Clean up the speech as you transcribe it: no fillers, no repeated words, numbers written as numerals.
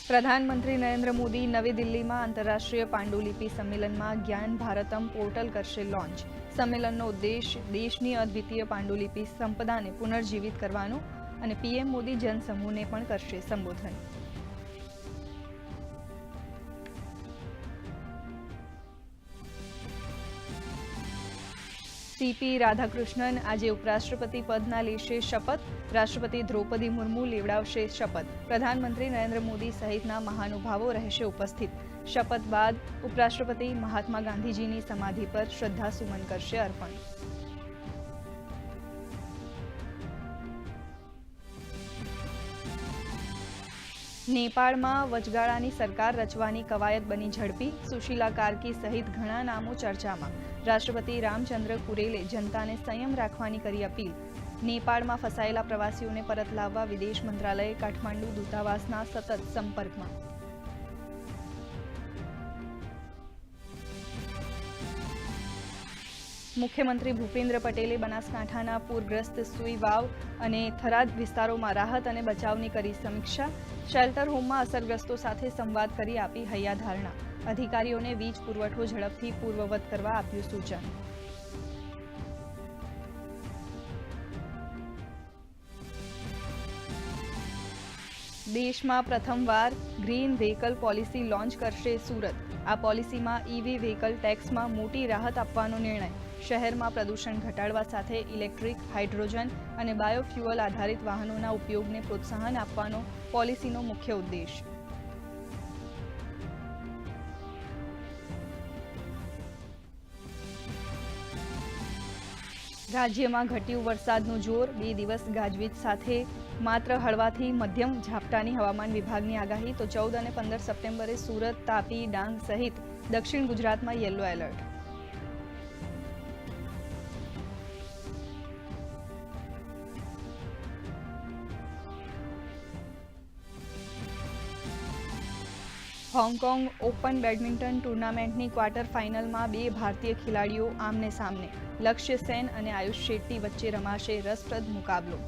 પ્રધાનમંત્રી નરેન્દ્ર મોદી નવી દિલ્હીમાં આંતરરાષ્ટ્રીય પાંડુલિપિ સંમેલનમાં જ્ઞાન ભારતમ પોર્ટલ કરશે લોન્ચ। સંમેલનનો ઉદ્દેશ દેશની અદ્વિતીય પાંડુલિપિ સંપદાને પુનર્જીવિત કરવાનો અને પીએમ મોદી જનસમૂહને પણ કરશે સંબોધન। સીપી રાધાકૃષ્ણન આજે ઉપરાષ્ટ્રપતિ પદના લેશે શપથ। રાષ્ટ્રપતિ દ્રૌપદી મુર્મુ લેવડાવશે શપથ। પ્રધાનમંત્રી નરેન્દ્ર મોદી સહિતના મહાનુભાવો રહેશે ઉપસ્થિત। શપથ બાદ ઉપરાષ્ટ્રપતિ મહાત્મા ગાંધીજીની સમાધિ પર શ્રદ્ધાસુમન કરશે અર્પણ। નેપાળમાં વચગાળાની સરકાર રચવાની કવાયત બની ઝડપી। સુશીલા કાર્કી સહિત ઘણા નામો ચર્ચામાં। રાષ્ટ્રપતિ રામચંદ્ર કુરેલે જનતાને સંયમ રાખવાની કરી અપીલ। નેપાળમાં ફસાયેલા પ્રવાસીઓને પરત લાવવા વિદેશ મંત્રાલય કાઠમાંડુ દૂતાવાસના સતત સંપર્કમાં। મુખ્યમંત્રી ભૂપેન્દ્ર પટેલે બનાસકાંઠાના પૂરગ્રસ્ત સુઈ વાવ અને થરાદ વિસ્તારોમાં રાહત અને બચાવની કરી સમીક્ષા। શેલ્ટર હોમમાં અસરગ્રસ્તો સાથે સંવાદ કરી આપી હૈયાધારણા। અધિકારીઓને વીજ પુરવઠો ઝડપથી પૂર્વવત કરવા આપ્યું સૂચન। દેશમાં પ્રથમવાર ગ્રીન વ્હીકલ પોલિસી લોન્ચ કરશે સુરત। આ પોલિસીમાં ઈવી વ્હીકલ ટેક્સમાં મોટી રાહત આપવાનો નિર્ણય। શહેરમાં પ્રદૂષણ ઘટાડવા સાથે ઇલેક્ટ્રિક, હાઇડ્રોજન અને બાયોફ્યુઅલ આધારિત વાહનોના ઉપયોગને પ્રોત્સાહન આપવાનો પોલિસીનો મુખ્ય ઉદ્દેશ। રાજ્યમાં ઘટ્યું વરસાદનું જોર। 2 દિવસ ગાજવીજ સાથે માત્ર હળવાથી મધ્યમ ઝાપટાની હવામાન વિભાગની આગાહી। તો 14 અને 15 સપ્ટેમ્બરે સુરત, તાપી, ડાંગ સહિત દક્ષિણ ગુજરાતમાં yellow alert. Hong Kong open badminton ટૂર્નામેન્ટની ક્વાર્ટર ફાઇનલમાં 2 ભારતીય ખેલાડીઓ આમને સામને। લક્ષ્ય સેન અને આયુષ શેટ્ટી વચ્ચે રમાશે રસપ્રદ મુકાબલો।